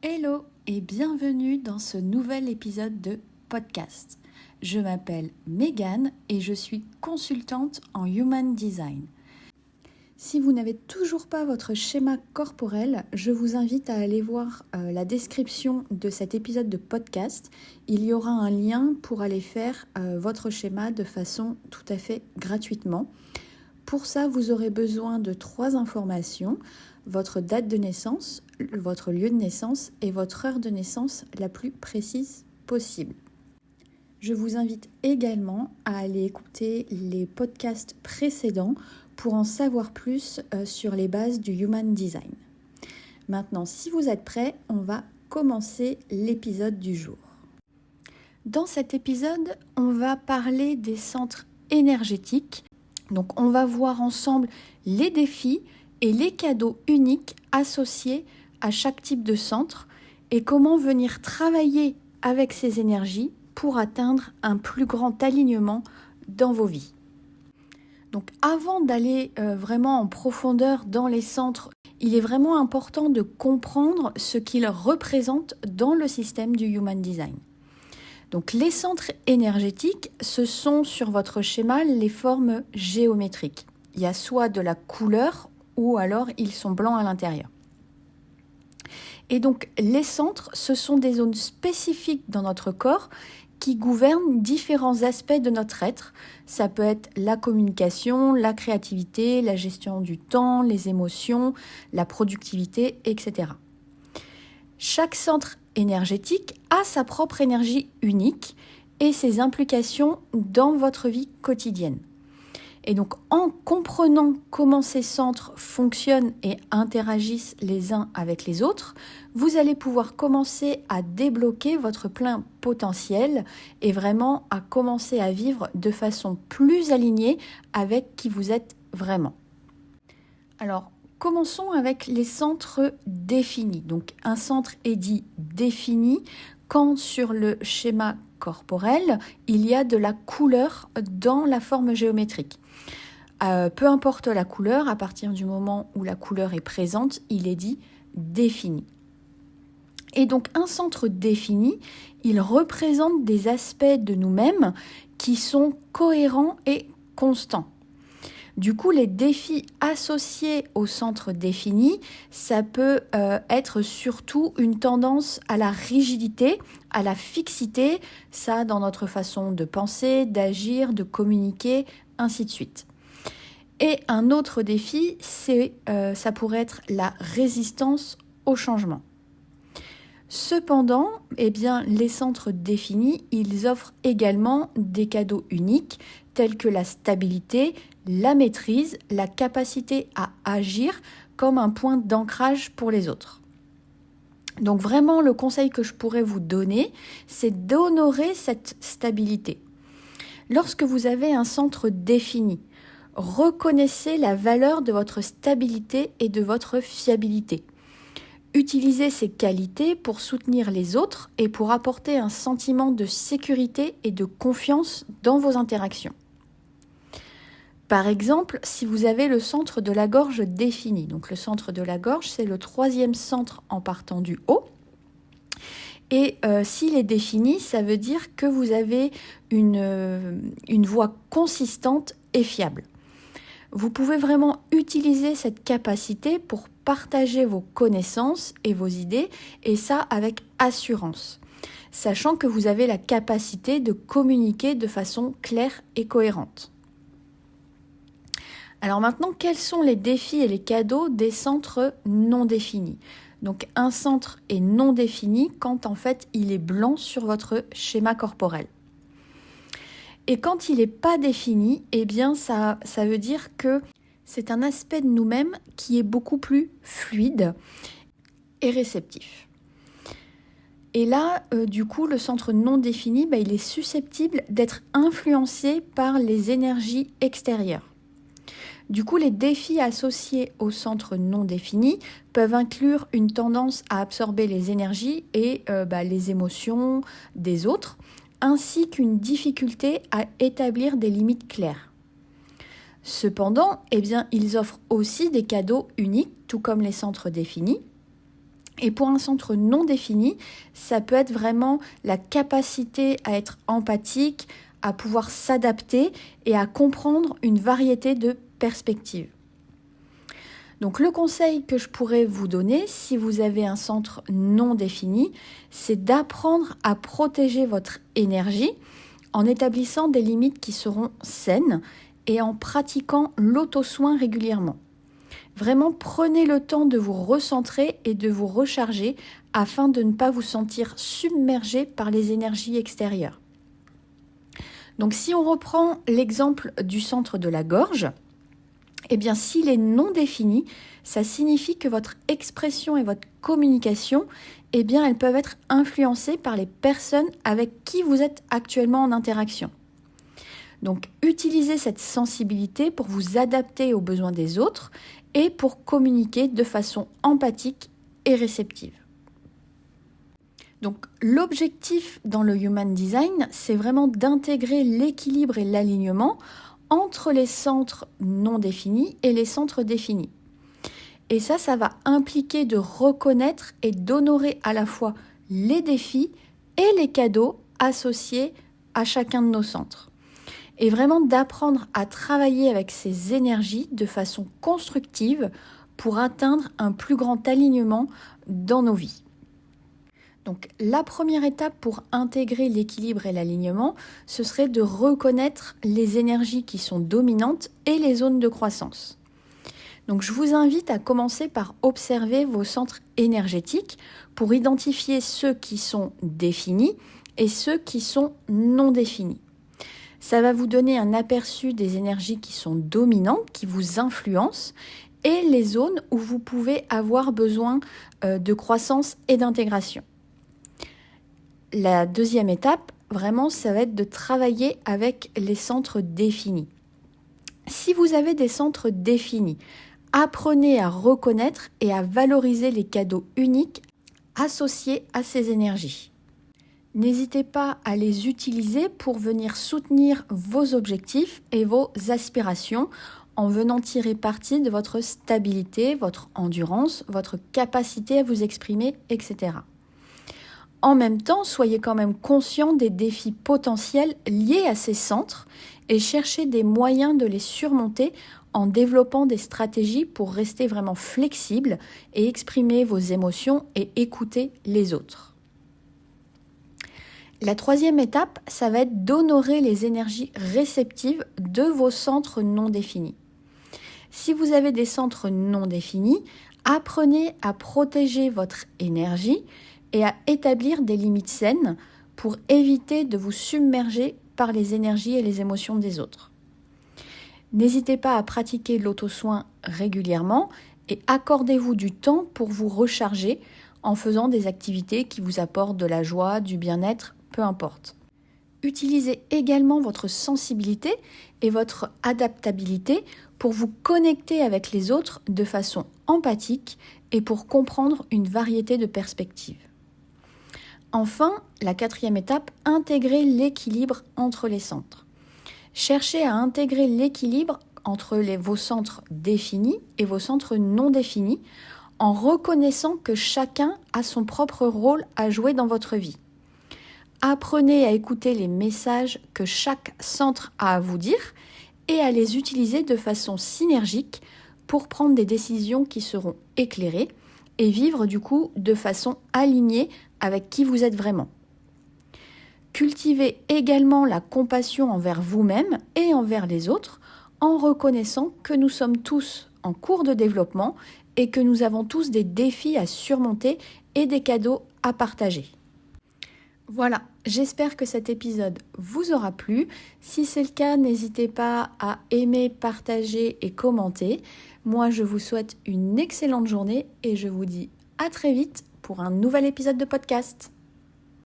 Hello et bienvenue dans ce nouvel épisode de podcast. Je m'appelle Megan et je suis consultante en Human Design. Si vous n'avez toujours pas votre schéma corporel, je vous invite à aller voir la description de cet épisode de podcast. Il y aura un lien pour aller faire votre schéma de façon tout à fait gratuitement. Pour ça, vous aurez besoin de 3 informations: votre date de naissance, votre lieu de naissance et votre heure de naissance la plus précise possible. Je vous invite également à aller écouter les podcasts précédents pour en savoir plus sur les bases du Human Design. Maintenant, si vous êtes prêts, on va commencer l'épisode du jour. Dans cet épisode, on va parler des centres énergétiques. Donc, on va voir ensemble les défis et les cadeaux uniques associés à chaque type de centre et comment venir travailler avec ces énergies pour atteindre un plus grand alignement dans vos vies. Donc avant d'aller vraiment en profondeur dans les centres, il est vraiment important de comprendre ce qu'ils représentent dans le système du Human Design. Donc les centres énergétiques, ce sont sur votre schéma les formes géométriques. Il y a soit de la couleur ou alors ils sont blancs à l'intérieur. Et donc les centres, ce sont des zones spécifiques dans notre corps qui gouvernent différents aspects de notre être. Ça peut être la communication, la créativité, la gestion du temps, les émotions, la productivité, etc. Chaque centre énergétique a sa propre énergie unique et ses implications dans votre vie quotidienne. Et donc, en comprenant comment ces centres fonctionnent et interagissent les uns avec les autres, vous allez pouvoir commencer à débloquer votre plein potentiel et vraiment à commencer à vivre de façon plus alignée avec qui vous êtes vraiment. Alors, commençons avec les centres définis. Donc, un centre est dit défini quand sur le schéma corporel, il y a de la couleur dans la forme géométrique. Peu importe la couleur, à partir du moment où la couleur est présente, il est dit défini. Et donc un centre défini, il représente des aspects de nous-mêmes qui sont cohérents et constants. Du coup, les défis associés au centre défini, ça peut être surtout une tendance à la rigidité, à la fixité, ça dans notre façon de penser, d'agir, de communiquer, ainsi de suite. Et un autre défi, ça pourrait être la résistance au changement. Cependant, les centres définis, ils offrent également des cadeaux uniques tels que la stabilité, la maîtrise, la capacité à agir comme un point d'ancrage pour les autres. Donc vraiment, le conseil que je pourrais vous donner, c'est d'honorer cette stabilité. Lorsque vous avez un centre défini, reconnaissez la valeur de votre stabilité et de votre fiabilité. Utilisez ces qualités pour soutenir les autres et pour apporter un sentiment de sécurité et de confiance dans vos interactions. Par exemple, si vous avez le centre de la gorge défini, donc le centre de la gorge, c'est le 3e centre en partant du haut. Et s'il est défini, ça veut dire que vous avez une voix consistante et fiable. Vous pouvez vraiment utiliser cette capacité pour partager vos connaissances et vos idées, et ça avec assurance, sachant que vous avez la capacité de communiquer de façon claire et cohérente. Alors maintenant, quels sont les défis et les cadeaux des centres non définis ? Donc un centre est non défini quand en fait il est blanc sur votre schéma corporel. Et quand il n'est pas défini, ça veut dire que c'est un aspect de nous-mêmes qui est beaucoup plus fluide et réceptif. Et là, du coup, le centre non défini, il est susceptible d'être influencé par les énergies extérieures. Du coup, les défis associés au centre non défini peuvent inclure une tendance à absorber les énergies et les émotions des autres, ainsi qu'une difficulté à établir des limites claires. Cependant, ils offrent aussi des cadeaux uniques, tout comme les centres définis. Et pour un centre non défini, ça peut être vraiment la capacité à être empathique, à pouvoir s'adapter et à comprendre une variété de perspectives. Donc le conseil que je pourrais vous donner, si vous avez un centre non défini, c'est d'apprendre à protéger votre énergie en établissant des limites qui seront saines et en pratiquant l'auto-soin régulièrement. Vraiment, prenez le temps de vous recentrer et de vous recharger afin de ne pas vous sentir submergé par les énergies extérieures. Donc si on reprend l'exemple du centre de la gorge, eh bien s'il est non défini, ça signifie que votre expression et votre communication, eh bien elles peuvent être influencées par les personnes avec qui vous êtes actuellement en interaction. Donc utilisez cette sensibilité pour vous adapter aux besoins des autres et pour communiquer de façon empathique et réceptive. Donc l'objectif dans le Human Design, c'est vraiment d'intégrer l'équilibre et l'alignement entre les centres non définis et les centres définis. Et ça va impliquer de reconnaître et d'honorer à la fois les défis et les cadeaux associés à chacun de nos centres. Et vraiment d'apprendre à travailler avec ces énergies de façon constructive pour atteindre un plus grand alignement dans nos vies. Donc la première étape pour intégrer l'équilibre et l'alignement, ce serait de reconnaître les énergies qui sont dominantes et les zones de croissance. Donc je vous invite à commencer par observer vos centres énergétiques pour identifier ceux qui sont définis et ceux qui sont non définis. Ça va vous donner un aperçu des énergies qui sont dominantes, qui vous influencent, et les zones où vous pouvez avoir besoin de croissance et d'intégration. La deuxième étape, vraiment, ça va être de travailler avec les centres définis. Si vous avez des centres définis, apprenez à reconnaître et à valoriser les cadeaux uniques associés à ces énergies. N'hésitez pas à les utiliser pour venir soutenir vos objectifs et vos aspirations en venant tirer parti de votre stabilité, votre endurance, votre capacité à vous exprimer, etc. En même temps, soyez quand même conscient des défis potentiels liés à ces centres et cherchez des moyens de les surmonter en développant des stratégies pour rester vraiment flexible et exprimer vos émotions et écouter les autres. La troisième étape, ça va être d'honorer les énergies réceptives de vos centres non définis. Si vous avez des centres non définis, apprenez à protéger votre énergie et à établir des limites saines pour éviter de vous submerger par les énergies et les émotions des autres. N'hésitez pas à pratiquer l'auto-soin régulièrement et accordez-vous du temps pour vous recharger en faisant des activités qui vous apportent de la joie, du bien-être, peu importe. Utilisez également votre sensibilité et votre adaptabilité pour vous connecter avec les autres de façon empathique et pour comprendre une variété de perspectives. Enfin, la quatrième étape, intégrer l'équilibre entre les centres. Cherchez à intégrer l'équilibre entre vos centres définis et vos centres non définis en reconnaissant que chacun a son propre rôle à jouer dans votre vie. Apprenez à écouter les messages que chaque centre a à vous dire et à les utiliser de façon synergique pour prendre des décisions qui seront éclairées et vivre du coup de façon alignée avec qui vous êtes vraiment. Cultivez également la compassion envers vous-même et envers les autres en reconnaissant que nous sommes tous en cours de développement et que nous avons tous des défis à surmonter et des cadeaux à partager. Voilà, j'espère que cet épisode vous aura plu. Si c'est le cas, n'hésitez pas à aimer, partager et commenter. Moi, je vous souhaite une excellente journée et je vous dis à très vite pour un nouvel épisode de podcast.